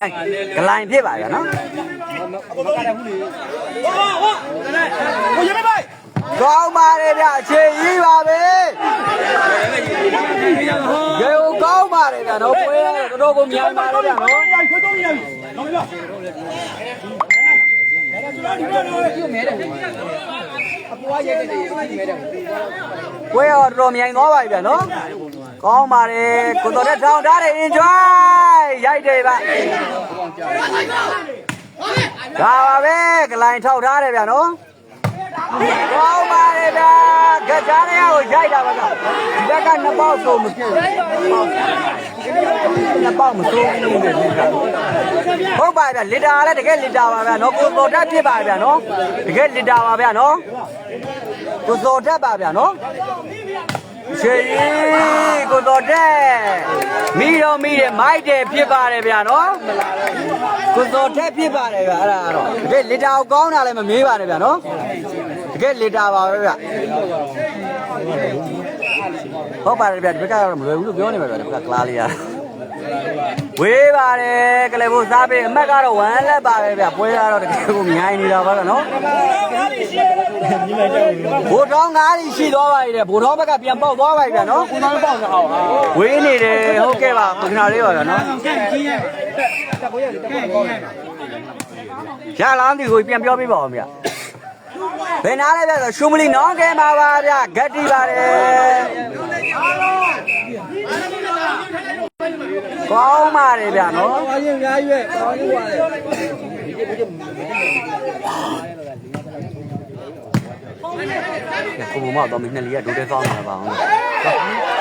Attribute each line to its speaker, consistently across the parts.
Speaker 1: cái line phía bài nó có ba đây đã chơi gì ba bê kêu có ba đây là nó quê nó đâu có miếng ba đây là nó quê ở rồi miếng nó vậy vậy nó có mà đi cô tôi đã xong ra đây enjoy dây đi bạn ra về cái line thâu ra đây vậy nó có mà đi ra cái giá này rồi dây ra bạn cái cái nó bao số một kiểu nó bao một số không phải là lít ra đấy thì cái lít ra mà nó cô tôi đã biết bài vậy nó thì cái lít ra mà vậy nó cô tôi đã bài vậy nó chơi cô tôi đấy mi đấy mai đấy biết bài đấy nó cô tôi đã biết bài đấy vậy đó cái lít ra con nào lại mà mi bài đấy vậy nó cái lít ra vào vậy không phải là cái người uống nước này mà cái clalia quê bà đấy cái này bố sao bây mấy cái đồ ăn là bà đấy quê ra rồi cái cũng nhai đi đâu vậy nó bố đó ngã đi xí đó vậy đấy bố đó mấy cái biển bao đó vậy đấy nó quê này đấy ok bà cái nào đấy vậy nó cha làm thì người biển bao bị bỏ vậy bên nào đấy bây giờ sum li nó cái mà bà đấy gắt đi bà đấy có mà đấy bây nó cô bố mẹ tao mình nên đi đủ để con là vào bố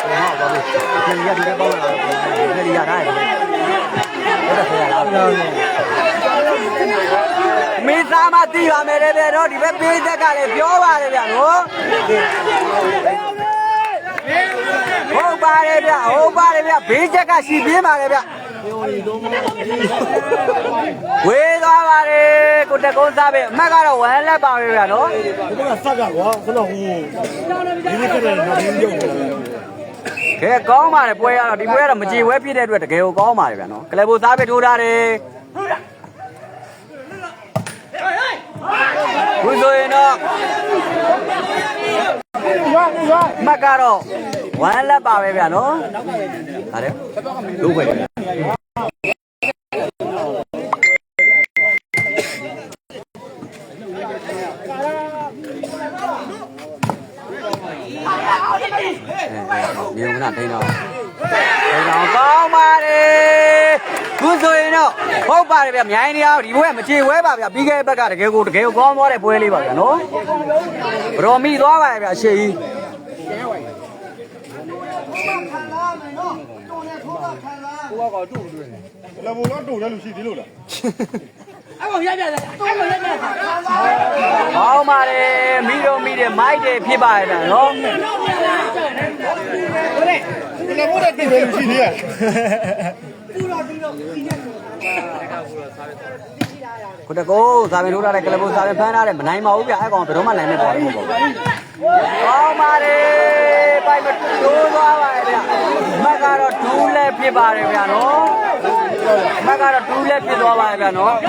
Speaker 1: mẹ tao mình nên đi đủ để con là nên đi ra đây mình sao mà đi vào mấy đây đó đi về bên đây cái này béo vào đây vậy nó không ba đây bên đây cái gì bên mà đây vậy quê đó mà đây cô ta con sao vậy mấy cái đồ ăn là bao nhiêu vậy nó cái có mà quê nó đi quê là mình chỉ quê phía đây được cái có mà vậy nó cái này bố sao biết thu ra đi vui rồi nó macaro quán là bảo vệ vậy nó à đấy đúng vậy nhiều cái nào đây nào có mà đi vui rồi nó không phải là nhảy đi ao đi quê mà chi quê bảo là bị cái cái con nó để quê đi bảo nó rồi mi đó vậy là gì
Speaker 2: là bố nó đủ ra lùi xì tí lùi
Speaker 1: không mà đi mi để mai để phía bài này nó
Speaker 2: là bố đã đủ ra lùi xì tí à
Speaker 1: cô sao mình ra đây cái là cô sao mình phá ra đây mà nay máu vậy còn từ đó mà lại mới bỏ không mà đi bay mà chú qua vậy mà cái đó chú lên phía bài này vậy nó mà cái đó chú lên phía đó vậy vậy nó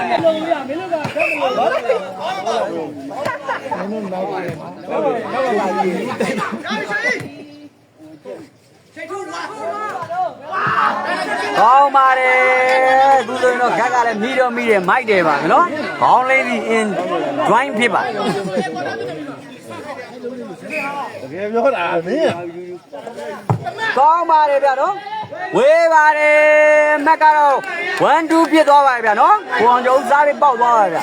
Speaker 1: không mà đi bây giờ nó cái này mi để mai để mà nó còn lấy đi in drawing paper có mà đi bây nó quê mà đi mấy cái đâu quan chú biết đó vậy bây nó quan chú sao đi bảo đó vậy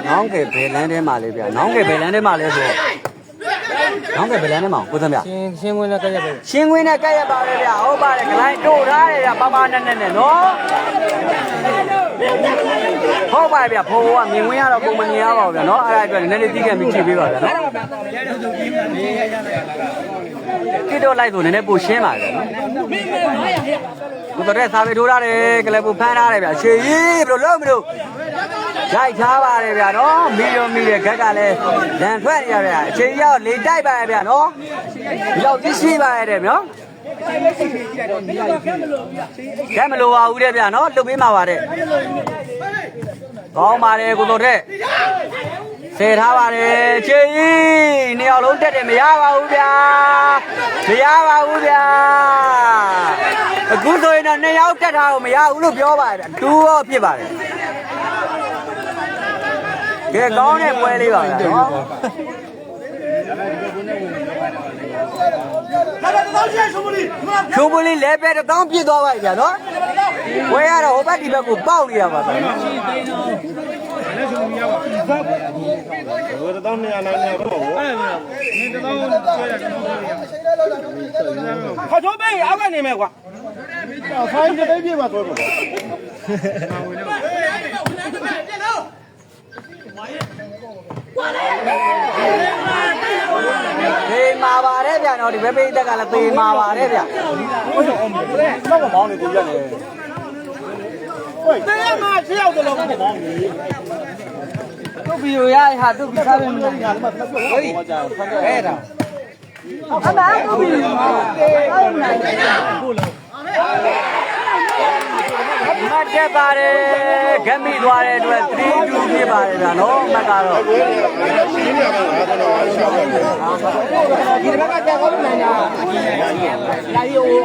Speaker 1: nó cái về lên đây mà lấy bây nó cái về lên đây mà lấy rồi nó cái về lên đây mà cô xem vậy xin nguyên là cái bảo đây bây ô bà đây cái này đồ ra đây là ba nè nó không phải bây phố à mình nguyên là cùng mình nhau vào bây nó ai vậy nên đi cái mình chỉ biết vào nó cái đồ lại rồi nên bù xé mà cô tôi sao về đồ ra đây cái này bù phan ra đây bây chơi rồi lớn mới được chạy chả vào đây bây nó mi để cái này đèn phết vậy chơi nhau lấy tay bài bây nó giàu cái gì bài đây nó ကဲမလို့ပါဘူးတဲ့ဗျာနော်လှုပ်ပေးမှာပါတဲ့ကောင်းပါတယ်ကိုတော်တဲ့စေထားပါတယ်ချေကြီးနှစ်ယောက်လုံးတက်တယ်မရပါဘူးဗျာမရပါဘူးဗျာအခုဆိုရင်တော့နှစ်ယောက်တက်တာကိုမရဘူးလို့ပြောပါတယ်တူရောဖြစ်ပါတယ်ကဲကောင်းတဲ့ပွဲလေးပါဗျာနော်ရှုံးပလီလဲပဲတောင်းပြစ်သွားပါဗျာနော်ဝဲရတော့ဟိုဘက်ဒီဘက်ကိုပေါက်နေရပါဗျာနော်
Speaker 2: ဘယ်တော့နေရနိုင်တော့ဘောနေတော့ဆွဲရကျွန်တော်ခေါ်ချိုးပေးအောက်ကနေမယ်ကွာဖိုင်းတဲ့ပြည့်ပါတော့ဘော
Speaker 1: သေမာပါတယ်ဗျာနော်ဒီဘက်ပိတ်တက်ကလည်းသေမာပါတယ်ဗျာ
Speaker 2: ဟုတ်တော့အောင်တယ်တော့ဘောင်းနေကိုရတယ်ဝေးတဲမှာ6ယောက်တလုံးဘောင်းနေ
Speaker 1: သူ့ဗီဒီယိုရဟာသူ့ဗီစားပဲမလို့ညာမှာဖတ်ဖို့ဟေးအဲ့ဒါအမသူ့ဗီဒီယိုဟုတ်နိုင်မတ်တက်ပါတယ်ဂက်မိသွားတဲ့အတွက်3-2ဖြစ်ပါတယ်ဗျာနော်မတ်ကတော့
Speaker 2: ရှင်းရမှာငါတော့ရှောင်းတယ်
Speaker 1: ဒီဘက်ကတက်ကောင်းနိုင်တာလာရီဟို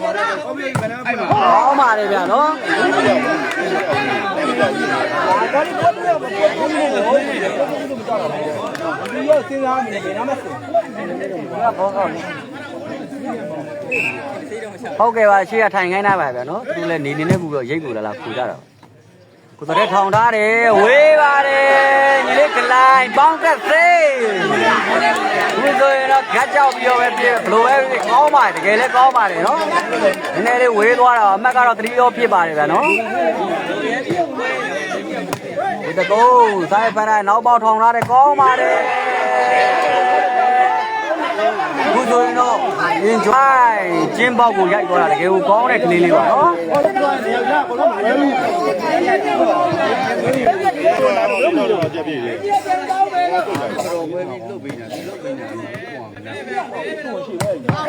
Speaker 1: အော်ပါတယ်ဗျာနော်ဟုတ်ကဲ့ပါရှေ့ကထိုင်ခိုင်းတာပါဗျာနော်သူလည်းနေနေနဲ့ကူတော့ရိတ်ကူလာခူကြတော့ကိုတော်တဲ့ထောင်ထားတယ်ဝေးပါတယ်ညီလေးကလိုင်းပေါင်းသက်စေးဘူးဆိုရင်တော့ဂတ်ကြောက်ပြီးတော့ပဲပြေဘလိုပဲကောင်းပါတယ်တကယ်လည်းကောင်းပါတယ်နော်နည်းနည်းလေးဝေးသွားတော့အမက်ကတော့3ရောဖြစ်ပါတယ်ဗျာနော်ဒီတကူဆိုင်ဖန်တိုင်းနောက်ပေါက်ထောင်ထားတယ်ကောင်းပါတယ်ဘူးဆိုရင်တော့ enjoy ကျင်းပေါက်ကိုရိုက်သွားတာတကယ်ကိုကောင်းတဲ့ကလေးလေးပါနော်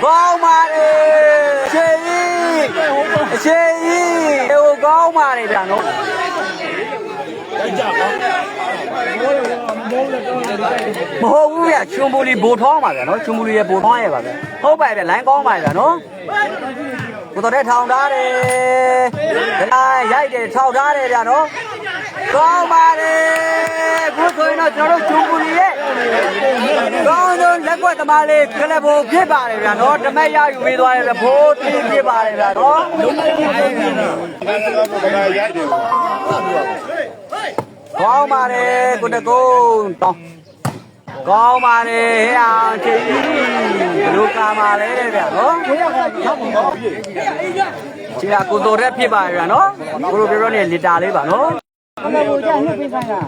Speaker 1: ကောင်းပါလေချေကြီးအချေကြီးဟိုကောင်းပါလေဗျာနော်မဟုတ်ဘူးဗျချွန်ပူလီဘိုထောင်းပါဗျာနော်ချွန်ပူလီရဲ့ဘိုထောင်းရဲ့ပါဗျာဟုတ်ပါဗျာလိုင်းကောင်းပါဗျာနော်ကိုတော်တဲ့ထောင်ထားတယ်ရိုက်တယ်ထောက်ထားတယ်ဗျာနော်ကောင်းပါလေခုဆိုရင်တော့ကျွန်တော်တို့ချွန်ပူလီရဲ့ကောင်းဆုံးလက်ကွက်သမားလေးကလပ်ဘိုဖြစ်ပါတယ်ဗျာနော်တမက်ရယူပေးသွားတယ်ဗျာဘိုးတီးဖြစ်ပါတယ်ဗျာနော်ကောင်းပါတယ်ကိုတကုန်းတောင်းကောင်းပါတယ်ဟဲ့အောင်ချီဘလူကာမာလဲတဲ့ဗျာနော်ချီကကိုတော်ရက်ဖြစ်ပါဗျာနော်ကိုလိုပြောနေလီတာလေးပါနော်အမေကိုကြာနှစ်ပေးဆိုင်တာ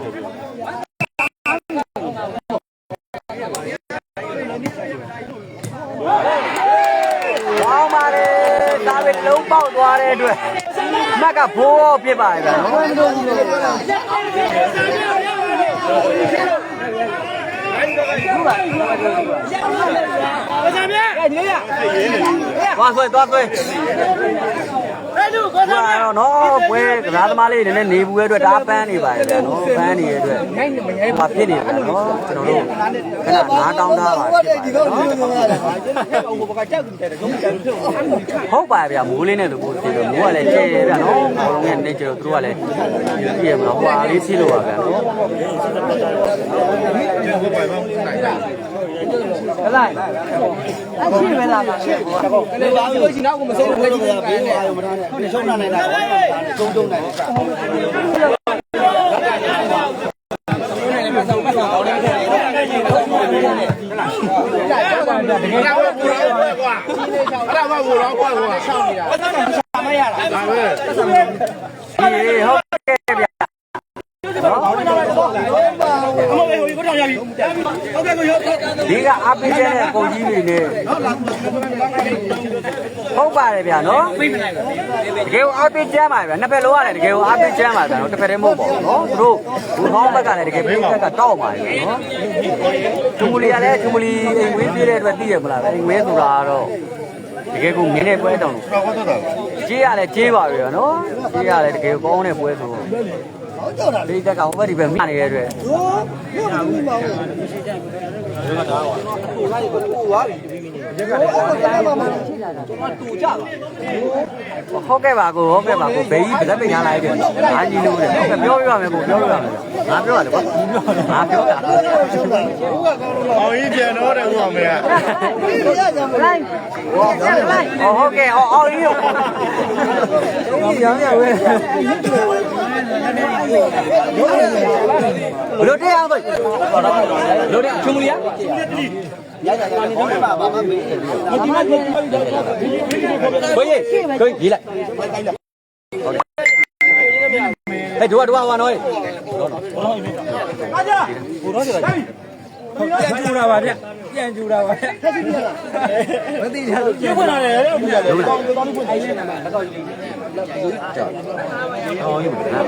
Speaker 1: ကောင်းပါတယ်ဒါပဲလုံးပေါက်သွားတဲ့အတွက်မက်ကဘိုးရောဖြစ်ပါဗျာနော်သွားဆွဲသွားဆွဲအဲ့လိုကောသားများတော့နော်ပွဲကစားသမားလေးနည်းနည်းနေဘူးရဲ့အတွက်ဒါပန်းနေပါတယ်ဗျာနော်ပန်းနေတဲ့အတွက်ဘာဖြစ်နေလဲနော်ကျွန်တော်တို့ခဏငါးတောင်းထားပါဟုတ်ပါဗျာမိုးလေးနဲ့လို့ပို့တယ်မိုးကလည်းကျဲဗျာနော်ဘောလုံးရဲ့နေကျတော့သူတို့ကလည်းပြည့်မလားဟိုအားလေးစီးလို့ပါဗျာနော်ဟလာအရှိပဲလားပါလေဘာလို့ရှိနောက်ကိုမဆုံးဘူးကြီးတာဘေးပါရောမထားနဲ့ဟုတ်တယ်ရှုံးနိုင်တာတုံးတုံးနိုင်တယ်တကယ်တော့ဘူရောကွာအဲ့ဒါမှဘူရောကွာဟိုရှောင်းနေတာမရတာဒါပဲဟုတ်ကဲ့ဗျာ ဒီကအားပေးတဲ့ပုံကြီးတွေနဲ့ဟုတ်ပါတယ်ဗျာနော်တကယ်အားပေးကြမ်းပါဗျာနှစ်ဖက်လုံးရတယ်တကယ်အားပေးကြမ်းပါဗျာနော်တစ်ဖက်တည်းမဟုတ်ပါဘူးနော်သူတို့ဘူမောင်းဘက်ကလည်းတကယ်ပြိသက်ကတောက်ပါတယ်နော်ချူမလီကလည်းချူမလီအိမ်ဝေးပြည့်တဲ့အတွက်သိရမလားအိမ်ဝေးဆိုတာကတော့တကယ်ကိုမင်းနဲ့ပွဲတောင်လို့ကြေးရလဲကြေးပါဗျာနော်ကြေးရလဲတကယ်ကောင်းတဲ့ပွဲဆိုပြိသက်ကဟိုဘက်ဒီဘက်မြနေတဲ့အတွက်ဟုတ်ကဲ့ပါကိုဟုတ်ကဲ့ပါကိုဘေးကြီးဗလက်ပိတ်ထားလိုက်တယ်အားကြီးလို့တယ်ဟုတ်ကဲ့ပြောပြပါမယ်ကိုပြောပြပါမယ်ငါပြောရတယ်ကွာငါပြောတာ
Speaker 2: အောင်ကြီးပြန်တော့တယ်ဦးအောင်မရ
Speaker 1: ဟုတ်ကဲ့အောင်ကြီးရောင်းရဝဲဘလို့တရားအောင်လို့တဲ့ချုံမလီရရရနေတော့ပါဘာမှမေးမဒီမှာကိုရေးလိုက်ဟဲ့တို့ဟိုနော်အားကြဘုရောပြန်ကျူတာပါဗျပြန်ကျူတာပါဗျမသိကြလို့ပြန်ဖွင့်လာတယ်လို့ပြောတယ်တောင်းတောင်းဖွင့်တယ်တော့အော်ယူအဲ့ဒါ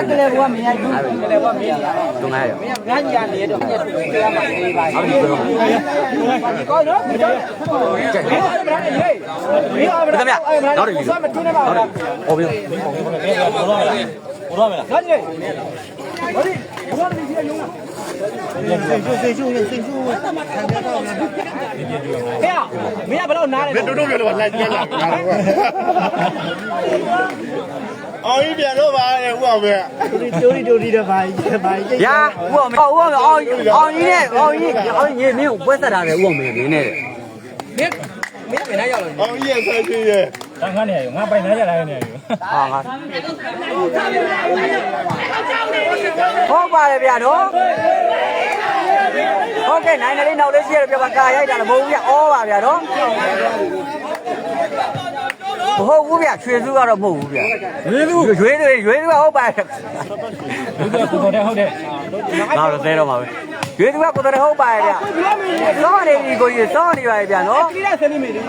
Speaker 1: လည်းဘာမရဘူးအဲ့ဒါလည်းဘာမရတော့ငါရငါညာနေတော့ပြန်တွေ့ရမှာလေးပါဟုတ်ပြီကောနော်ကျက်ဟေးဗျနောက်တယ်ဟောပြီဘောရမလားဟုတ်တယ်ဟောဒီဘောရမကြီးရုံးစိတ်ရှုခံရတော့မင်းကဘယ်တော့နားလဲ
Speaker 2: တို့ပြောလို့လိုက်ပြန်လာအောင်ကြီးပြန်တော့ပါလေဦးအောင်ပဲ
Speaker 1: တိုးရီတော့ပါရာဦးအောင်အောင်ကြီးနဲ့အောင်ကြီးမင်းကိုပွဲဆက်တာလေဦးအောင်မင်းနဲ့တဲ့မင်းဘယ်နဲ့ရောက်လဲ
Speaker 2: အောင်ကြီးရဲ့ဆက်ချင်းရဲ့
Speaker 3: တန်းခါနေရငါပိုင်နားရလာနေရ
Speaker 1: ဟာငါဟုတ်ပါတယ်ဗျာနော်ဟုတ်ကဲ့နိုင်တယ်လေးနောက်လေးရှိရပြပါကာရိုက်တာလည်းမဟုတ်ဘူးဗျအောပါဗျာနော်မဟုတ်ဘူးဗျရွှေစုကတော့မဟုတ်ဘူးဗျရွှေစုဟုတ်ပါတယ်
Speaker 3: လူကကိုတော်တဲ့ဟုတ်တယ်
Speaker 1: ငါတော့သဲတော့မှာပဲရွှေစုကကိုတော်တဲ့ဟုတ်ပါတယ်ဗျစောနေပြီကိုကြီးစောနေပါပြီဗျာနော်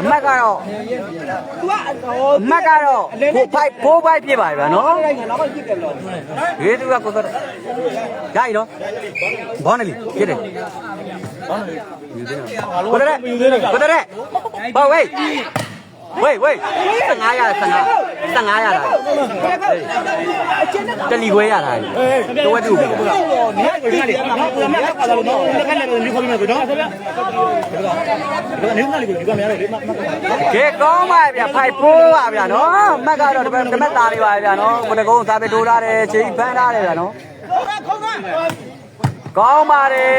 Speaker 1: အမတ်ကတော့4 5ပြစ်ပါပြီဗျာနော်ရွှေစုကကိုတော်ကြိုက်နော်ဘောနေလီပြစ်တယ်ကိုတော်ဟောဝေး15ရတာတလီခွဲရတာတဝက်တူပြီကဲကောင်းပါဗျာဖိုက်ဖိုးပါဗျာနော်မက်ကတော့ဓမက်သားလေးပါဗျာနော်ဘယ်တကုန်းစားပဲထိုးထားတယ်ချိန်ဖမ်းထားတယ်ဗျာနော်ကောင်းပါတယ်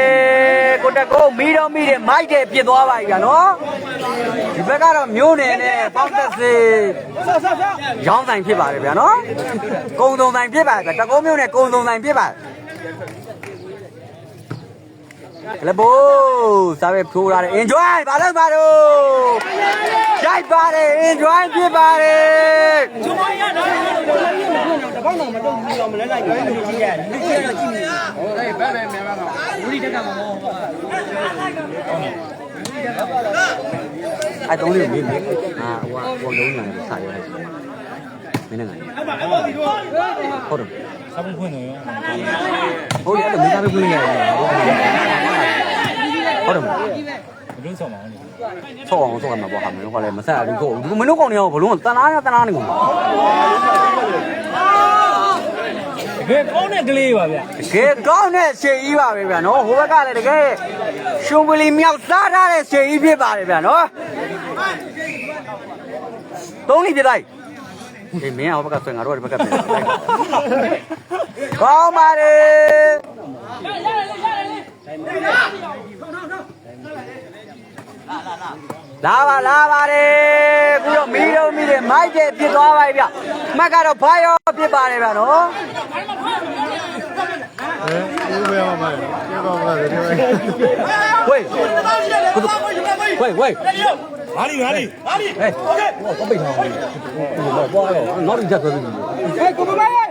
Speaker 1: ကိုတကုန်းမီတော့မိတယ်မိုက်တယ်ပြစ်သွားပါပြီဗျာနော်ဒီဘက်ကတော့မျိုးနယ်နဲ့ပေါက်သက်စေရောင်းဆိုင်ဖြစ်ပါတယ်ဗျာနော်ကုံစုံဆိုင်ဖြစ်ပါတယ်တကုန်းမျိုးနဲ့ကုံစုံဆိုင်ဖြစ်ပါတယ်လေဘိုးစားပဲထိုးထားတယ် enjoy ဘာလို့ပါတော့ရိုက်ပါတယ် enjoy ဖြစ်ပါတယ်ကျွမ်းရတော့တပေါက်တော့မတော့ဘူးတော့မလဲလိုက်ကြည့်ရတယ်လူကြီးတော့ကြည့်နေဟိုဘက်ပဲမြန်ပါတော့ဘူးဒီတက်ကမမောအဲ့တုံးလေးမြင်နေဟာဟိုလုံးနေတယ်စားရတယ်မင်းနဲ့ငါဟုတ်တယ်
Speaker 3: စားဖို့ဖွင့်နေရော
Speaker 1: ဟုတ်တယ်အဲ့ဒါမင်းစားဖို့ဖွင့်နေရတယ်ဟုတ်တယ်
Speaker 3: ဘယ်လိုဆောင်မအောင်လဲ
Speaker 1: ဆောက်အောင်ဆောက်ရမှာပေါ့ဟာမင်းတို့ကလည်းမဆက်ဘူးကိုမင်းတို့ကောင်နေအောင်ဘလုံးတနာနေကုန်ပါ
Speaker 3: တကယ်ကောင်းတဲ့ကလေးပါဗျာ
Speaker 1: တကယ်ကောင်းတဲ့ရှေ့ကြီးပါပဲဗျာနော်ဟိုဘက်ကလည်းတကယ်ရှုံပလီမြောက်စားထားတဲ့ရှေ့ကြီးဖြစ်ပါတယ်ဗျာနော်သုံးလိပြလိုက်အေးမင်းဟိုဘက်ကဆွဲငါတို့ဒီဘက်ကပြန်ကောင်းပါတယ်လာပါတယ်ပြီးတော့မီးတော့မိတယ်မိုက်တယ်ပြစ်သွားပါပြီဗျမှတ်ကတော့ဘာရောပြစ်ပါတယ်ဗျာနော်
Speaker 2: ဦးဘယ်မှာလဲပြောပါဦးလား
Speaker 1: ဝေး
Speaker 2: မာလီ
Speaker 1: ဟေးโอเคပိတ်ထားပါဘူးဘာရောနောက်တစ်ချက်ဆွဲပြီးဟေးကိုမမိုင်း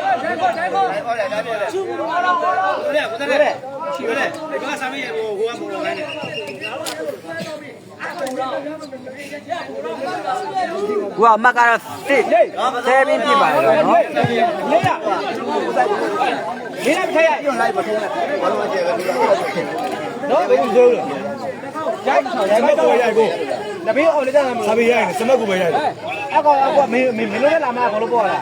Speaker 1: ကိုကအမတ်ကတော့စစ်7ပြစ်ပါလေနော်
Speaker 2: လေးရလေးရထိုင်ရ用来不ထိုင်ဘာလို့မကျဲပဲနော်ဘယ်လိုဆိုလဲရိုက်ကိုရိုက်ကိုတပင်းအောင်လေးကြတာမဟုတ်ဘူးရိုက်စမတ်ကိုပဲရိုက်အကောမင်းလို့လာမှာဘာလို့ပေါ်လာ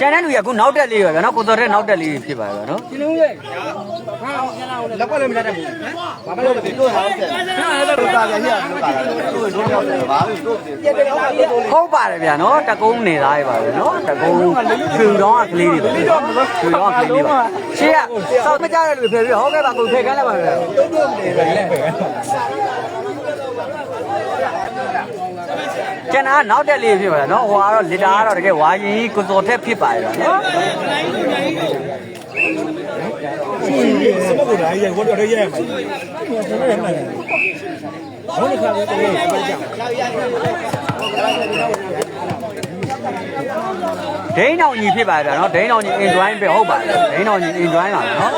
Speaker 1: ကျန်တဲ့လူကအခုနောက်တက်လေးပဲဗျာနော်ကိုစောတဲ့နောက်တက်လေးဖြစ်ပါဗျာနော်
Speaker 2: လက်ကွက်လည်းမတတ်ဘူးဘာမှလုပ်မဖြစ်လို့ဟာဆက်လို့တာပြန်ရလို့တာတို့တို့ရောက်တယ်ဘာလို့တို့
Speaker 1: ဟုတ်ပါတယ်ဗျာနော်တကုန်းနေသားရပါပဲနော်တကုန်းဖြူတော့ကလေးတွေပဲဖြူတော့ကလေးတွေပါရှေ့ကစောက်မကြတဲ့လူဖယ်ပြီးဟုတ်ကဲ့ပါကိုဖယ်ခိုင်းလိုက်ပါဗျာကျန်တာနောက်တက်လေးဖြစ်ပါလားနော်ဟိုကတော့လီတာကတော့တကယ်ဝါရင်ကိုစောထက်ဖြစ်ပါရဲ့နော်
Speaker 3: စမကိုဒါကြီးဝတ်တော်ရဲရမှာဘောလုံးခါလေးတည်းပဲကြောက်
Speaker 1: ဒိန်းအောင်ကြီးဖြစ်ပါဗျာနော်ဒိန်းအောင်ကြီး enjoy ပဲဟုတ်ပါတယ်ဒိန်းအောင်ကြီး enjoy ပါနော်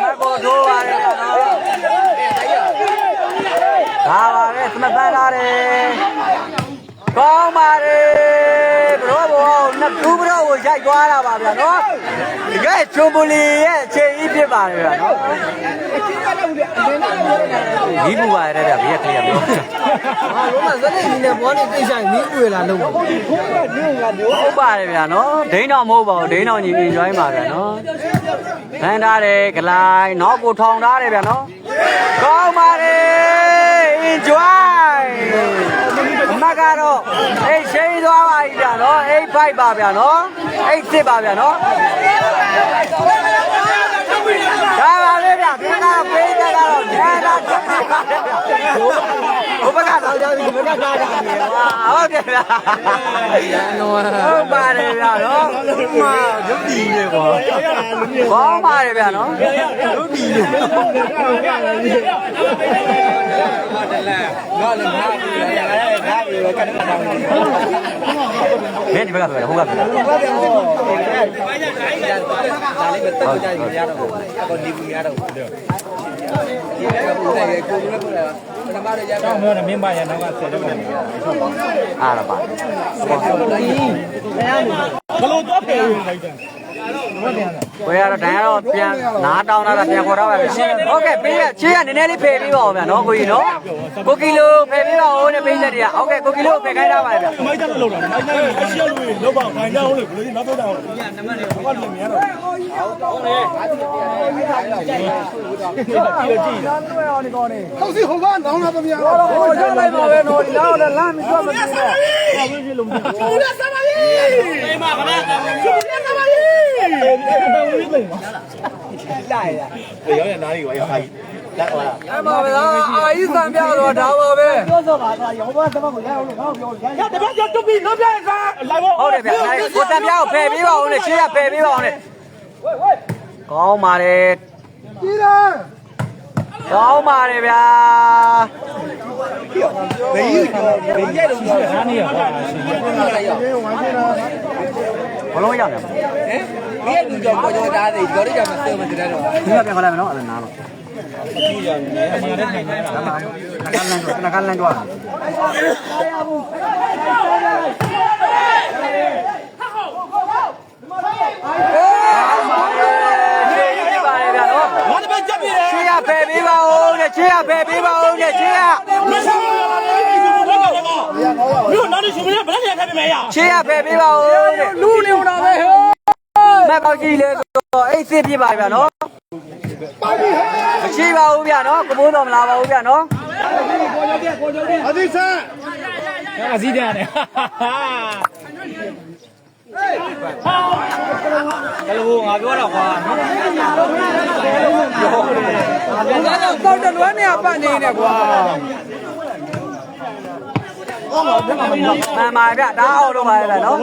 Speaker 1: မကိုထိုးပါတယ်နော်ဒါပါပဲသမပန်းလာတယ်ကောင်းပါတယ်ဘရောဘောနှစ်ခုဘရောကိုရိုက်သွားတာပါဗျာနော်ဒီကဲချုံပူလီရဲ့ခြေကြီးဖြစ်ပါတယ်ဗျာနော်ဒီဘူပါရတဲ့ဗျာဘေးကလေးကပြော
Speaker 2: ဟာလုံးဝဇက်နေနေဘောနေတိတ်ဆိုင်မင်းွေလာလုံး
Speaker 1: ဟုတ်ပါတယ်ဗျာနော်ဒိန်းတော်မဟုတ်ပါဘူးဒိန်းတော်ကြီး enjoy ပါဗျာနော်ဖန်ထားတယ်ဂလိုင်းနောက်ကိုထောင်ထားတယ်ဗျာနော်ကောင်းပါတယ် enjoy အမကတော့အိတ်ရှိန်သွားပါပြီဗျာနော်အိတ်5ပါဗျာနော်အိတ်6ပါဗျာနော်ဒါပါလေဗျာဒီကတော့ပေးတဲ့ကတော့ဉာဏ်သာချက်ပါဗျာဘုဘကတော့ကြောက်ဒီဘက်ကကားတာနေပါဟုတ်တယ်ဗျာရန်တော့ဟုတ်ပါတယ်ဗျာနော်မဒုတိယလေကွာကောင်းပါတယ်ဗျာနော်ဒုတိယလို့ငါလည်းငါပြီရငါပြီကတ်တာတောင်းမင်းဒီဘက်ကပြောဟုတ်ကဲ့ဗျာဟုတ်ကဲ့ဟုတ်ဒါလေးပဲတက်ကြရရတော့အခုဒီဘူးရတော့ဒီကဘူးတဲ့ကိုလည်းပို့လာပထမတော့ရတော့
Speaker 3: တော့မင်းပါရနောက်ကဆက်တော့မယ်
Speaker 1: အားရပါ
Speaker 3: ဘလို့တော့ပြေးလိုက်တယ်
Speaker 1: ကိုရတော့တန်ရတော့ပြန်နားတောင်းတာပြန်ခေါ်တော့ပါဗျာဟုတ်ကဲ့ပေးရချေးရနည်းနည်းလေးဖယ်ပေးပါဦးဗျာနော်ကိုကြီးနော်ကိုကီလိုဖယ်ပေးပါဦးနဲ့ပေးသက်တွေကဟုတ်ကဲ့ကိုကီလိုဖယ်ခိုင်းထားပါဗျာ
Speaker 3: မိုက်တက်လို့လောက်တာမိုက်တက်အရှက်လို့လောက်ပါခိုင်ကြအောင်လို့ဘယ်လိုနောက်တော့တော့နမနဲ့ဘာလို့မရတော့ဟုတ်တယ်
Speaker 2: ဟုတ်စီဟိုကနောင်းလာပါဗျာဟိုရလိုက်ပါပဲနော်ဒီတော့လည်းလမ်းမကျွတ်မနေနဲ့ဟုတ်လားဆပါပြီအေးမခဏဟုတ်လားဆပါပြီလာရ
Speaker 3: ရောရနားကြီးပါရောက်ကြီးလက်သွားတာ
Speaker 2: အဲ့ပါဗျာအာကြီးစံပြတော့ဒါပါပဲပြောစောပါတော့ရောဘာသမကိုရအောင်လို့ငါ့ကိုပြောရတပတ်ကျော်တူပြီးလုံးပြစား
Speaker 1: လိုက်ပါဟုတ်တယ်ဗျာကိုတန်ပြားကိုဖယ်ပေးပါဦးနဲ့ချေးရဖယ်ပေးပါဦးနဲ့ကောင်းပါတယ်
Speaker 2: ကြီးတယ်
Speaker 1: ကောင်းပါတယ်ဗျာ
Speaker 2: ဘေးရဲ့တော့
Speaker 3: နားနေရပါရှင်
Speaker 1: ဘလုံးရောက်တယ်
Speaker 2: ဟမ်ဘေးရဲ့လူကြောင့်ပေါ်ကြောတားတယ်ကြော်ရကြမှာစေမတဲ့တော့
Speaker 1: ဒီကပြန်ခေါ်လိုက်မယ်နော်အဲ့ဒါနားတော့
Speaker 3: ကြည့်ရတယ်အမှန်တည်းနိုင်နေတာ
Speaker 1: နကလန်ကြွားချေးရဖယ်ပေးပါဦးနဲ့ချေးရဖယ်ပေးပါဦးနဲ့ချေးရ
Speaker 3: မြို့နောက်နေရှင်မင်းဘယ်နဲ့ထိုင်ပေးမယ်ရ
Speaker 1: ချေးရဖယ်ပေးပါဦးနဲ့
Speaker 2: လူနေတော့ပဲဟဲ့
Speaker 1: မက်ပေါက်ကြီးလေဆိုအိတ်စစ်ပြပါဗျာနော်မရှိပါဘူးဗျာနော်ကပိုးတော်မလာပါဘူးဗျာနော်
Speaker 2: အဒီဆန်
Speaker 3: အစည်းတန်းနဲ့ကလေးငါပြောတော့ကွာ
Speaker 2: တော့တလွဲနေပတ်နေနေကွာ
Speaker 1: မှန်ပါဗျဒါအောင်တော့ပါလေနော်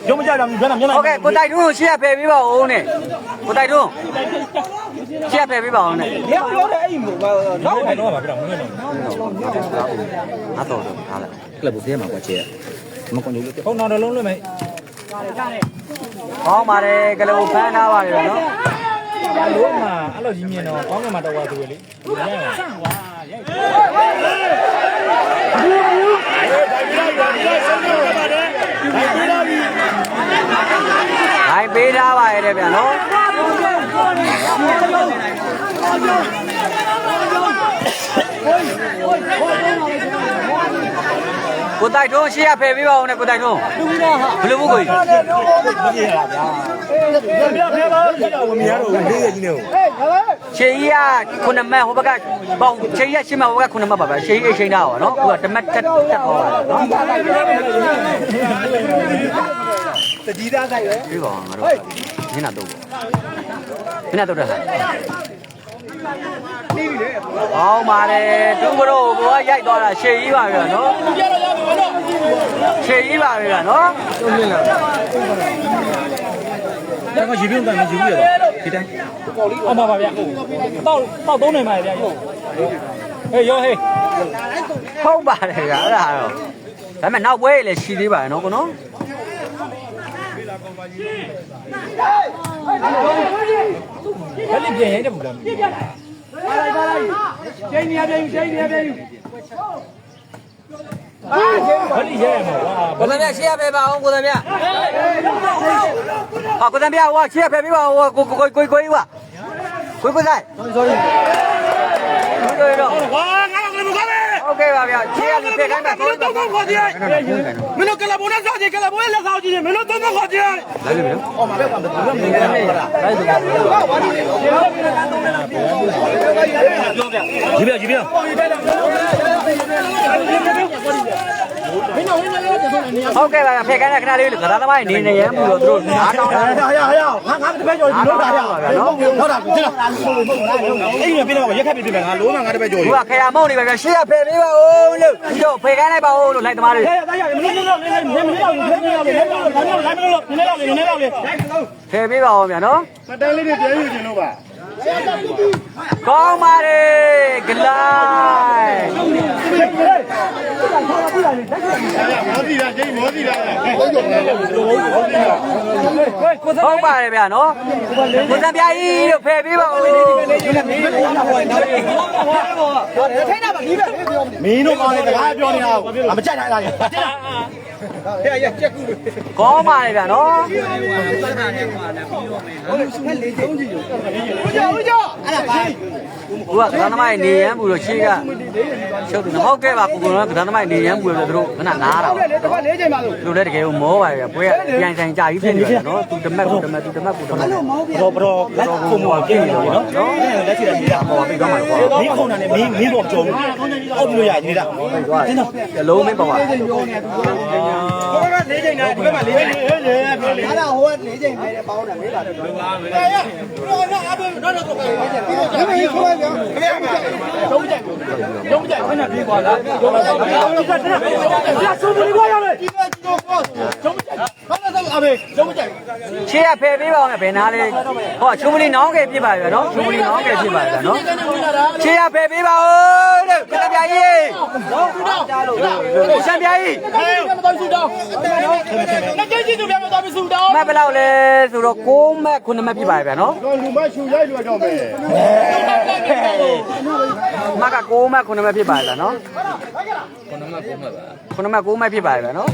Speaker 3: ရုံးမကြတာမျက်နှာ
Speaker 1: ဟုတ်ကဲ့ကိုတိုက်တွန်းကိုရှေ့ရဖယ်ပေးပါဦးနဲ့ကိုတိုက်တွန်းရှေ့ရဖယ်ပေးပါဦးနဲ့
Speaker 2: ဒီပြောတဲ့အဲ့မို့
Speaker 3: တော့ခိုင်တော့ပါပြတော့မင်းတော့
Speaker 1: အတော့ဟာလေကလပ်ဘူးသေးမှာကွာချေမကွန်လို့
Speaker 3: ဖုန်းတော်လုံးလွှင့်မယ်
Speaker 1: ဟောင်းပါတယ်ကလေးဖမ်းထားပါတယ်နော်
Speaker 3: အလုံးမှာအဲ့လိုကြီးမြင်တော့ကောင်းကင်မှာတော့ဝါဆိုလေရရဆန့်ကွာရိုက်
Speaker 1: ပေးထားပါရဲ့ဗျာနော် ကိုတိုက်ထုံးရှေ့ရဖယ်ပေးပါဦးနဲ့ကိုတိုက်ထုံးဘယ်လိုဘူးကိုကြီး
Speaker 3: ပြပါဖြစ်တော့မရတော့ဘူးလေးရကြီးနေဟုတ်
Speaker 1: ရှေ့ရခုနမဟိုဘက်ကပေါ့ရှေ့ရရှေ့မဟိုဘက်ကခုနမပါပဲရှေ့ရအချိန်သားပါနော်သူကတမတ်တက်သွားတာနော်
Speaker 3: တကြီးသားဆိုင်ပဲ
Speaker 1: ပြီးပါငါတို့ညနာတော့ညနာတော့တဲ့ဟာအောင်းပါတယ်သူတို့ဘောရိုက်သွားတာရှေ့ကြီးပါဗျာနော်ရှေ့ကြီးပါဗျာနော်တုံးနေလား
Speaker 3: ဒါကရေပြုံးတယ်မယူရတော့ဒီတိုင်းအောင်ပါပါဗျတောက်သုံးနေမှာဗျဟေးရောဟေး
Speaker 1: ဟုတ်ပါတယ်ဗျာအဲ့ဒါတော့ဒါပေမဲ့နောက်ပွဲလည်းရှိသေးပါတယ်နော်ကိုနော်
Speaker 3: ဘယ်လိုပြင်ရဲတယ်ဘူးလားကျင်းနေရပြန်ယူကျင်းနေရပြန်ယူဘာလို့ရဲမှာဝါ
Speaker 1: ကိုသံပြရှေ့ရပဲပါအောင်ကိုသံပြဟာကိုသံပြဟိုရှေ့ရပဲပြပါဟိုကိုဟွာကိုဆိုင်ဆိုတော့
Speaker 3: ဝါငါကလည်းမကောင်းပဲ
Speaker 1: โอเคပါဗျာရှေ့ရလူဖက်ခိုင်းမှာ
Speaker 3: မင်းတို့တော့ခေါ်ကြည့်မင်းတို့ကလဘုန်းနဲ့စောကြည့်ကလဘုန်းရဲ့လက်ဆောင်ကြည့်မင်းတို့တော့ခေါ်ကြည့်
Speaker 1: 来这边。哦，马上干的，不是明天来的，来这边。
Speaker 3: ယူပြယူပြ
Speaker 1: ဟုတ်ကဲ့ပါဖက်ခိုင်းတဲ့ခဏလေးကစားသမားနေနေရမ်းပြီးတော့သူတို့နားတောင်းတာ
Speaker 3: ငါတပည့်ကျော်ယူလို့တာရဟုတ်တာကြည့်လားအဲ့ဒီပြတော့ရက်ခတ်ပြပြငါလုံးငါတပည့်ကျော်ယူ
Speaker 1: သူကခရမောင်းနေပါဗျာရှေ့ရဖက်ပေးပါဦးလို့ပြီးတော့ဖက်ခိုင်းလိုက်ပါဦးလို့လိုက်သမားတွေ
Speaker 3: ရရမင်းတို့တော့နေနေနေတော့နေနေတော့နေနေတော့နေနေတော့နေနေတော့
Speaker 1: ဖယ်ပေးပါဦးဗျာနော်
Speaker 3: မတန်းလေးတွေပြန်ယူခြင်းတော့ပါ
Speaker 1: ကောင်းပါတယ်ဂလိုက်
Speaker 3: မောစီလာကျင်းမောစီလာ
Speaker 1: ဟုတ်ပါတယ်ဗျာနော်ကိုစံပြာကြီးတို့ဖယ်ပေးပါဦး
Speaker 3: မင်းတို့ကောင်းတဲ့စကားပြောနေတာအမကြိုက်တာလား
Speaker 1: ကောင်းပါတယ်ဗျာနော်သူကကစားသမားနေရမ်းဘူးလို့ရှေ့ကချုပ်တယ်ဟုတ်ကဲ့ပါကိုကတော့ကစားသမားနေရမ်းဘူးလို့သူတို့ခဏနားတာပါသူလည်းတကယ်ကိုမောပါရဲ့ပွဲကပြန်ဆိုင်ကြကြီးဖြစ်နေတယ်နော်သူတမက်ကိုတမက်
Speaker 3: တော့ဘရောလက်ခုံမောပြင်းနေတော့နော်လက်ချီတယ်နေတာဟောပြီးတော့မှာကွာမင်းခုံတာနဲ့မင်းပေါ်ကြုံအောက်လို့ရနေတာတင်းတော့
Speaker 1: အလုံးမင်းပါပါ
Speaker 3: ဟိုက၄ချိန်နဲ့ဒီဘက်မှာ၄ချိန်
Speaker 4: အဲ့ဒါဟိုက၄ချိန်ပဲပေါင်းတယ်မေးပါတော့ဘယ်ပါမလဲတော့အဘတော့တော့ပဲဒီမေးဆိုရပြော
Speaker 3: ရုံးကြိုက်ခဏပြေးသွားလားရုံးကြိုက်ပြဆူမီကွာရလေ
Speaker 4: ဒီကဒီတော့ပေါ့
Speaker 3: ရုံးကြိုက်ခဏတော့အဘေရုံးကြိုက်
Speaker 1: ရှေ့ကဖယ်ပေးပါဦးမယ်ဘယ်နာလေးဟောချုံမလီနောင်းကပြစ်ပါဗျာနော်ချုံမလီနောင်းကပြစ်ပါဗျာနော်ရှေ့ကဖယ်ပေးပါဦးတဲ့ကတပြားကြီးရှမ်းပြားကြီး
Speaker 3: တော့ဆူတောင်းလက်ကျင်းကြီးသူပြန်တော့ဆူတောင်း
Speaker 1: မဘယ်လောက်လဲဆိုတော့6မက်9မက်ပြစ်ပါဗျာနော်
Speaker 3: လူမရှူရိုက်လွယ်တော့မယ်
Speaker 1: မက6မက်9မက်ပြစ်ပါဗျာနော်9မက်9မက်ပြစ်ပါဗျာနော်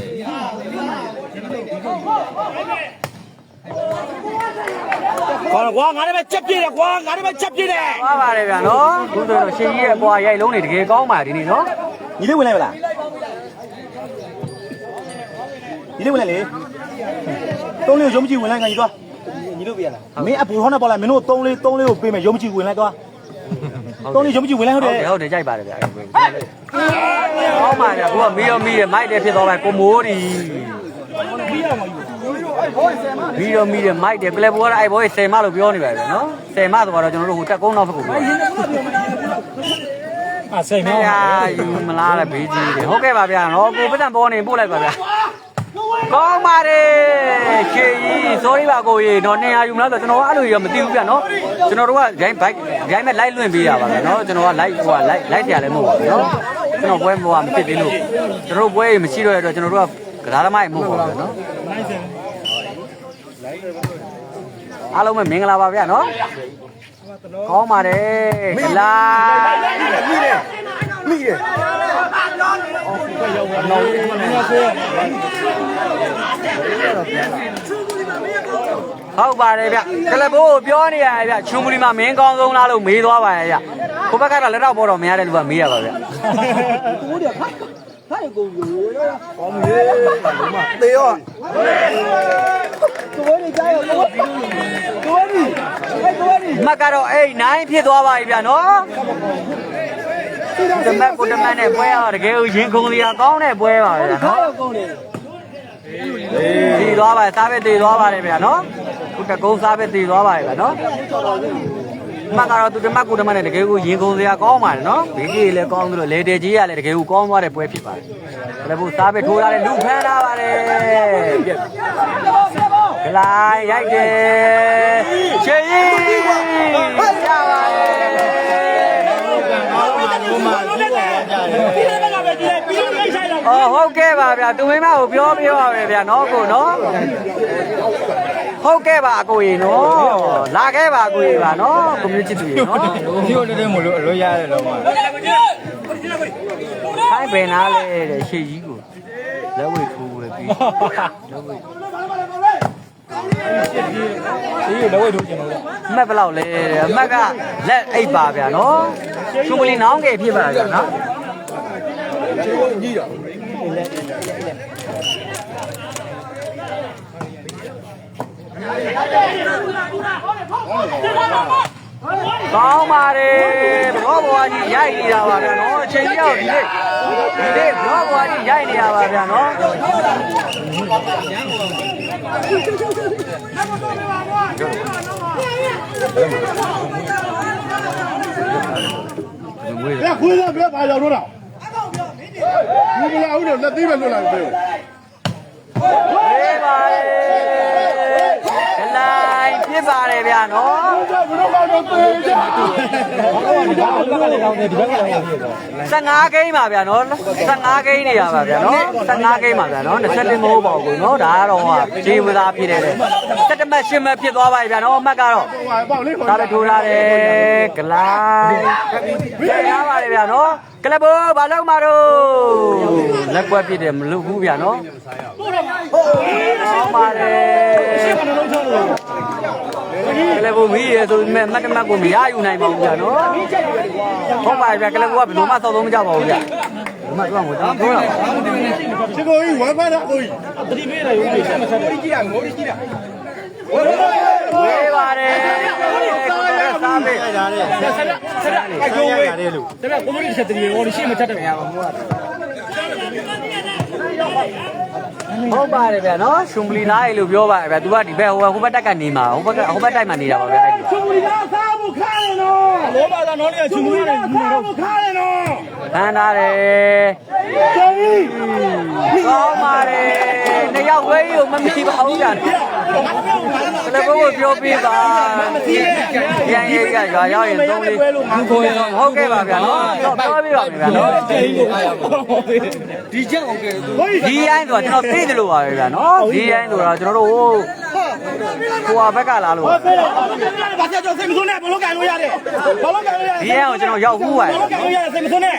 Speaker 3: ကွာငါလည်းပဲချက်ပြည့်တယ်ကွာငါလည်းပဲချက်ပြည့်တယ်
Speaker 1: ပါပါတယ်ဗျာနော်သူတို့တော့ရှင်ကြီးရဲ့ဘွားရိုက်လုံးတွေတကယ်ကောင်းပါဒီနေ့နော်
Speaker 3: ညီလေးဝင်လိုက်မလားညီလေးဝင်လိုက်လေတုံးလေးရုံးမကြည့်ဝင်လိုက်ငါညီသွားညီလို့ပြရလားမင်းအပူဟောင်းနဲ့ပေါ်လာမင်းတို့3လေးကိုပေးမယ်ရုံးမကြည့်ဝင်လိုက်သွားတုံးလေးရုံးမကြည့်ဝင်လိုက်ဟုတ်တယ်
Speaker 1: ဟုတ်တယ်ကြိုက်ပါတယ်ဗျာကောင်းပါဗျာကိုကမီးရောမိုက်တယ်ဖြစ်သွားပါကိုမိုးဒီမီးရောမိုက်တယ်ကလပ်ဘောကအဲ့ဘော10မလို့ပြောနေပါဗျာနော်10မဆိုတော့ကျွန်တော်တို့ဟိုတက်ကုန်းတော့ဖက်ကိုပြော
Speaker 3: စိတ်မော
Speaker 1: င်းယူမလားလေဘေးကြီးတယ်ဟုတ်ကဲ့ပါဗျာနော်ကိုပတ်စံပေါ်နေပို့လိုက်ပါဗျာကောင်းပါတယ်ရှေ့ကြီး sorry ပါကိုကြီးတော့200ယူမလားဆိုကျွန်တော်ကအဲ့လိုရမသိဘူးဗျာနော်ကျွန်တော်တို့ကဂျိုင်းဘိုက်ဂျိုင်းမဲ့လိုက်လွင့်ပေးရပါဗျာနော်ကျွန်တော်ကလိုက်ဟိုကလိုက်တရားလည်းမဟုတ်ဘူးနော်ကျွန်တော်ပွဲမဟုတ်မဖြစ်သေးလို့ကျွန်တော်ပွဲမရှိတော့တဲ့အတွက်ကျွန်တော်တို့ကကစားသမားမဟုတ်ပါဘူးနော်အားလုံးပဲမင်္ဂလာပါဗျာနော်ကောင်းပါတယ်ဂလာ
Speaker 3: မိတယ်
Speaker 1: ဟုတ်ပါတယ်ဗျကလဘိုးပြောနေရဗျချူမူလီမှာမင်းကောင်းဆုံးလားလို့မေးသွားပါရဲ့ဗျကိုဘက်ကတော့လက်တော့ပေါ်တော့မရတဲ့လူကမေးရပါဗျ သေရော မက်ကတော့အဲ့9ဖြစ်သွားပါပြီဗျာနော်တမက်ကိုတမက်နဲ့ပွဲရတကယ်ကိုရင်ခုန်စရာကောင်းတဲ့ပွဲပါဗျာနော်တည်သွားပါစားပဲတည်သွားပါတယ်ဗျာနော်ခုတကုန်းစားပဲတည်သွားပါတယ်ဗျာနော်မက်ကတော့သူတမက်ကိုတမက်နဲ့တကယ်ကိုရင်ခုန်စရာကောင်းပါတယ်နော်ဘေးကြီးလည်းကောင်းသလိုလေတဲကြီးကလည်းတကယ်ကိုကောင်းသွားတဲ့ပွဲဖြစ်ပါတယ်လည်းဘူးစားပဲထိုးရတဲ့လူဖမ်းလာပါတယ်ဂလိုက်ရိုက်တယ်ချေကြီးရပါတယ်အော်ဟုတ်ကဲ့ပါဗျာသူမိမကိုပြောပြပါပဲဗျာနော်ကိုနော်ဟုတ်ကဲ့ပါအကိုကြီးနော်လာခဲ့ပါအကိုကြီးပါနော်ကွန်မြူနတီတွေနော်
Speaker 3: ဒီလိုတည်းမလို့အလွတ်ရတယ်တော့မှ
Speaker 1: ခိုင်းပင်နာလေတဲ့ရှေ့ကြီးကိုလက်ဝဲထိုးပဲပြီးလက်ဝဲ
Speaker 3: ဒီလိုဝဲထိုးကျင်လို့
Speaker 1: မက်ဘလောက်လဲအမက်ကလက်အိပ်ပါဗျာနော်ရှုံးကလေးနောင်းငယ်ဖြစ်ပါဗျာနော်ကြီးတော့ကောင်းပါတယ်ဘောဘွားကြီးရိုက်နေတာပါဗျာနော်အချိန်ရောက်ဒီနေ့ဘောဘွားကြီးရိုက်နေတာပါဗျာနော်
Speaker 2: ဘယ်ခွေးသားဘယ်ပါရောက်တော့တာဘူးမလာဘူးတော့လက်သေးပဲလွတ်လာပြီ
Speaker 1: ဘေးပါလေဂလိုက်ဖြစ်ပါတယ်ဗျာနော်
Speaker 2: ဘယ်တော့မှတော့ပြေးကြ
Speaker 1: 15ဂိမ်းပါဗျာနော်15ဂိမ်းနေရပါဗျာနော်15ဂိမ်းပါဗျာနော်20မဟုတ်ပါဘူးနော်ဒါကတော့ဟာဂျေဝသားဖြစ်တယ်လေ17မှတ်10မှတ်ဖြစ်သွားပါပြီဗျာနော်အမှတ်ကတော့ဒါပဲထိုးထားတယ်ဂလိုက်ပြေးရပါတယ်ဗျာနော်ကလပ်ဘောဘာလို့မှာတော့လက်ကွက်ဖြစ်တယ်မလုပ်ဘူးဗျာနော်ဟုတ်ပါတယ်ကလပ်ဘောမီးရဆိုမဲ့မတ်တမတ်ကိုမရယူနိုင်ပါဘူးဗျာနော်ဟုတ်ပါဗျာကလပ်ဘောကဘယ်လိုမှစောက်သုံးမကြပါဘူးဗျာဒီမှာတော့ငိုတာထိုးတာ
Speaker 2: ချစ်ကိုကြီးဝမ်းပါတော့ကိုကြီးတတိပေးတယ်ဦးကြီးဆက်မဆက်တယ်ကြီးရငိုကြီးတာ
Speaker 1: ဝေးပါတယ်စားပေးရတယ်
Speaker 3: ဆက်ရတယ်လို့
Speaker 2: ဆက်ကိုမလေးဆက်တည်းဟိုရှိမချက်တယ်
Speaker 1: ဟုတ်ပါတယ်ဗျာနော်ရှုံပလီသားရေလို့ပြောပါတယ်ဗျာ तू ကဒီဘက်ဟိုဘက်တက်ကနေမှာဟိုဘက်တိုက်မှာနေတာပါဗျာအဲ့ဒီ
Speaker 2: ရှုံပလီသားစားဖို့ခါတယ်နော်လောပါသားနော်လေးရှုံပလီသားစားဖို့ခါတယ်နော်
Speaker 1: ဟန်ထားတယ်
Speaker 2: ကျေး
Speaker 1: ကောင်းပါတယ်နှစ်ယောက်ဝေးကိုမမီပါဘူးဗျာကလပ်ဘိုးကိုပြောပြပါရန်ရေးကရွာရောက်ရင်သုံးလေးဟုတ်ကဲ့ပါဗျာနော်ပြောပြပါမယ်ဗျာနော်
Speaker 2: ဒီချက်ဟုတ်ကဲ့
Speaker 1: ဒီအိုင်းဆိုတော့ကျွန်တော်သိတယ်လို့ပါပဲဗျာနော်ဒီအိုင်းဆိုတော့ကျွန်တော်တို့ဟိုဘက်ကလာလို့
Speaker 2: ဘာချက်တော့စိတ်မဆိုးနဲ့ဘလို့ကန်လို့ရတယ်ဘလို့ကန်လို့ရတယ်
Speaker 1: ဒီအိုင်းကိုကျွန်တော်ရောက်ဘူးပါ
Speaker 2: ဘလို့ကန်လို့ရတယ်စိတ်မဆိုးနဲ့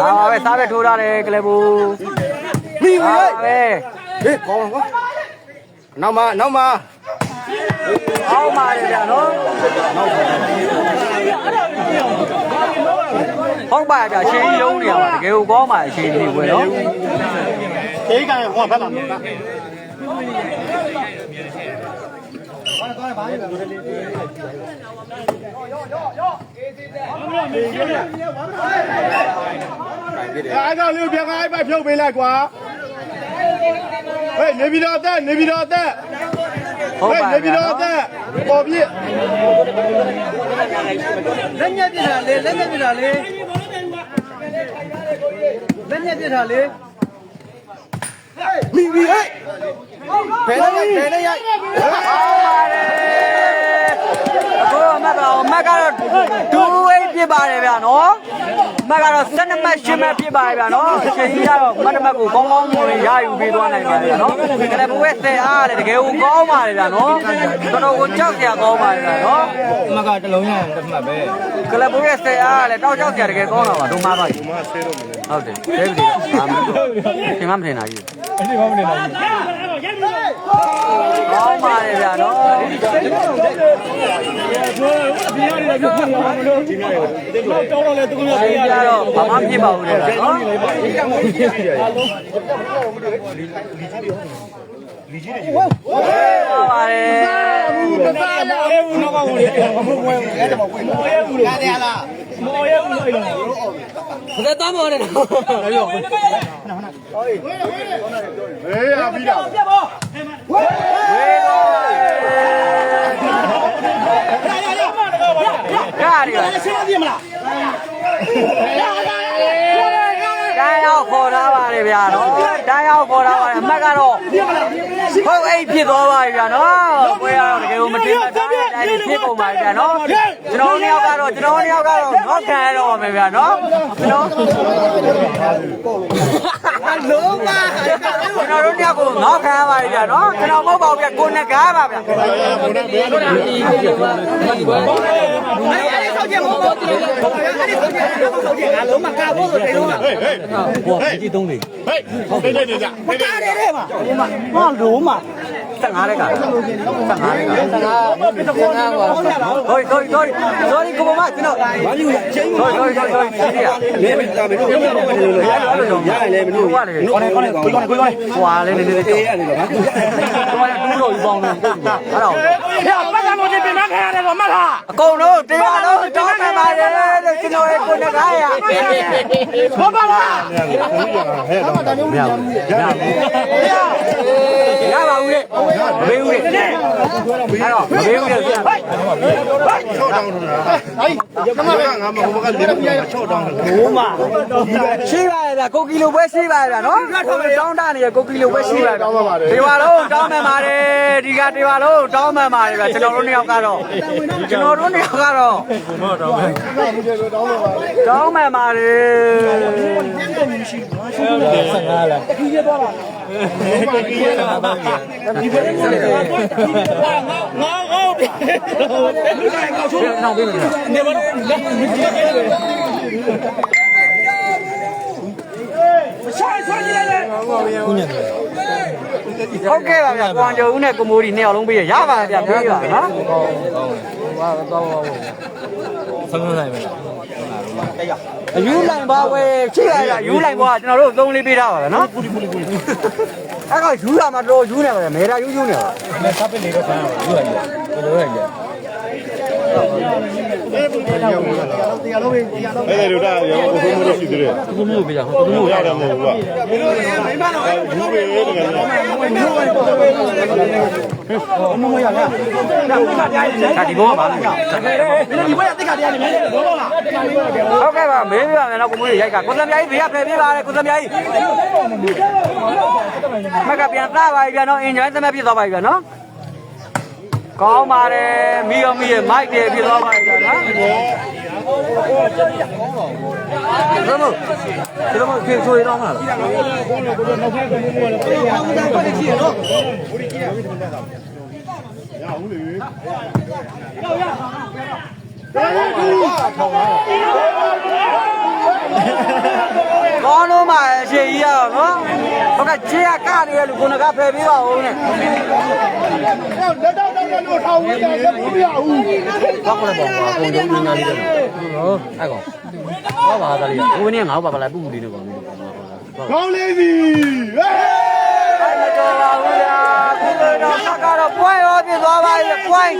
Speaker 1: ဟာပဲစားပဲထိုးထားတယ်ကလေးဘူး
Speaker 2: မိဝေး
Speaker 1: ပဲ
Speaker 2: ဟေးကောင်းကွာနောက်မှာ
Speaker 1: အောက်ပါတယ်ဗျာနော်ဟုတ်ပါဗျာရှင်းကြီးလုံးနေရပါတကယ်ကိုကောင်းပါရှင်းကြီးပဲနော်
Speaker 2: တေးကဟောဖက်လာမှာအဲ့ဒါလေးပြန်ခိုင်းပဲဖြုတ်ပေးလိုက်ကွာဟေးနေပြီးတော့အသက်
Speaker 1: ဟုတ်ပါ
Speaker 2: နေပြီးတော့အသက်ပေါ်ပြည့်
Speaker 4: လက်ညက်ပြစ်တာလေလက်ညက်ပြစ်တာလေလက်ညက်ပြစ်တာလေ
Speaker 2: မိဟေးဘယ်နဲ့ရိုက်
Speaker 1: ဟုတ်ပါတယ်အခုမက်ကတော့2-8ဖြစ်ပါတယ်ဗျာနော်မက်ကတော့12မှတ်10မှတ်ဖြစ်ပါတယ်ဗျာနော်အချိန်ကြီးကတော့မတ်တမတ်ကိုကောင်းကောင်းမွန်ရယူပေးသွားနိုင်ပါတယ်ဗျာနော်ကလပ်ဘွဲဆယ်အားလည်းတကယ်ကိုကောင်းပါတယ်ဗျာနော်တော်တော်ကိုကြောက်စရာကောင်းပါတယ်ဗျာနော်
Speaker 3: အမကတလုံးရတယ်တစ်မှတ်ပဲ
Speaker 1: ကလပ်ဘွဲဆယ်အားလည်းတောက်ကြောက်စရာတကယ်ကောင်းတာပါဒုမားပါကြီးဟုတ်တယ်ဒဲဗီဒီကသင်မမထင်တာကြီး
Speaker 3: အဲ့ဒီမမထင်တာကြီး
Speaker 1: ကောင်းပါတယ်ဗျာနော်
Speaker 3: တော့လေသူက
Speaker 1: အေးကြတော့ဘာမှဖြစ်ပါဘူးတဲ့နော်လီကြီးတွေဟုတ်ပါတယ်ဘယ်တော့မှမလဲရောဟေးရပြီတော့ပြပါဝေးကားရီရှင်းပြမလားတိုင်းရောက်ခေါ်ထားပါတယ်ဗျာနော်တိုင်းရောက်ခေါ်ထားပါတယ်အမှတ်ကတော့ဟုတ်အိတ်ဖြစ်သွားပါပြီဗျာနော်ကိုရတော့တကယ်ကိုမတင်တာတိုင်းဖြစ်ကုန်ပါပြီဗျာနော်ကျွန်တော်နှစ်ယောက်ကတော့တော့ခံရတော့မယ်ဗျာနော်ကျွန်တော်လုံးပါကျွန်တော်တို့နှစ်ယောက်ကိုတော့ခံရပါပြီဗျာနော်ကျွန်တော်မဟုတ်ပါဘူးဗျာကိုနှစ်ကားပါဗျာအဲ့ဒီဆောက်ကျမဟုတ်ဘူးအဲ့ဒီဆောက်ကျငါလုံးမကားဖို့ဆိုတယ်လုံးမဟေးဟိုကြည့်သုံးလေဟေးဟုတ်တယ်ကြမကားတယ်တဲ့မှာဟာလုံးမ15တဲ့က15ဟိုsorry ကိုမမကျွန်တော်ဘာလို့ချင်း sorry ချင်းရမင်းတာမင်းတို့ရတယ်မင်းတို့ကိုွာလေးနေနေအေးရတယ်တော့ဘာတူးတော့ပေါင်းနေအဲ့တော့ဟဲ့ပတ်သက်လို့ဒီပြင်မခံရတယ်တော့မှတ်လားအကုန်လုံးတရားလုံးတောင်းမှန်ပါတယ်လို့ကျွန်တော်ရဲ့ကိုယ်ကားရဘာပါလားဟဲ့တော့တာမျိုးရပါဘူးလေမပေးဘူးလေအဲ့တော့မပေးဘူးလေဆရာချော့တောင်းနေတာငါမဟုတ်ကလေးချော့တောင်းတယ်ဘိုးမရှိပါရဲ့ဗျကိုကီလိုပဲရှိပါရဲ့ဗျနော်တောင်းတနေတဲ့ကိုကီလိုပဲရှိပါရဲ့ဒီပါလုံးတောင်းမှန်ပါတယ်ဒီကဒီပါလုံးတောင်းမှန်ပါတယ်ဗျကျွန်တော်တို့နှစ်ယောက်ကတော့တောင်းမှန်ပါတယ်15လားတခီးရသွားပါတခီးရသွားပါဒီဘက်ငါပြီနောက်ပြီနေမလို့ဟုတ်ကဲ့ပါဗျာကွန်ကျော်ဦးနဲ့ကိုမိုးဒီနှစ်ယောက်လုံးပေးရပါဗျာပြေးပါနော်ဘာတော့ဆန်းနိုင်မယ်အယူလိုက်ပါဝဲချိရရယူလိုက်ပါကျွန်တော်တို့သုံးလေးပေးထားပါဗျာနော်ပူအဲ့ကယူလာမှတော့ယူနေပါဗျာမဲတာယူနေပါမဲစားပစ်နေတော့ဆန်းယူလိုက်ရဘယ်လိုလဲရတရားလုံးပဲအဲ့ဒါတို့ဒါရောဘုံမျိုးရှိသေးတယ်ဘုံမျိုးပြရဘုံမျိုးရတယ်မဟုတ်ဘူးကမိမတော့ဘူးပဲတကယ်လို့မမရလားဒါဒီဘောကပါလားဒီဘောကတိတ်ကတရားနေမယ်ဘောလားဟုတ်ကဲ့ပါမေးပြပါမယ်နော်ကိုမွေးရိုက်ကကိုသမ ्याई ဘေးကဖယ်ပေးပါလေကိုသမ ्याई မကပြန်သားပါပြီဗျာနော်အင်ဂျင်သမက်ပြစ်သွားပါပြီဗျာနော်ကောင်းပါတယ်မိရောမိရဲ့မိုက်တယ်ပြစ်သွားပါပြီဗျာနော်ဒီမို့ခေဆိုရတော့မှာလားကောင်းလို့မှအရှိကြီးရအောင်နော်ဟုတ်ကဲ့ခြေကကနေရလူကိုယ်ကဖယ်ပေးပါဦးနဲ့လက်တော့လို့ထောင်းဝင်တယ်လက်မရဘူးဘာကလဲပေါ့အကုန်လုံးငါလေးတယ်ဟုတ်အဲ့ကောင်ဟောပါသားလေးကိုင်းနေငါ့ဘာပါလိုက်ပူပူလေးနေပါမယ်ကောင်းလေးစီဟေးအဲ့မတော်ပါဘူးဗျာကိုယ်တော့ဆက်ကတော့ပွိုင်းရောပြသွားပါရဲ့ပွိုင်း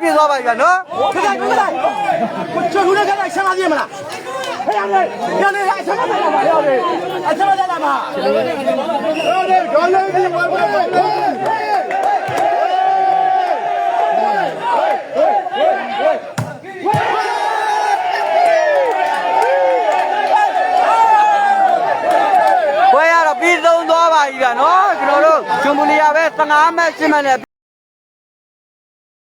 Speaker 1: ပြသွားပါပြီနော်ခက်ခက်ချွတ်ထူးနဲ့ခက်ခက်ဆန်းလာပြည့်မလားဖျားလေပြန်လေအဆက်မလာပါရောက်လေအဆက်မလာပါဟုတ်တယ်ကောင်းလေးစီဝယ်ပဲဝဲရတော့ပြီးဆုံးသွားပါပြီဗျာနော်ကျွန်တော်တို့ဂျွန်ဘူလီယာပဲ15မှတ်10မှတ်နဲ့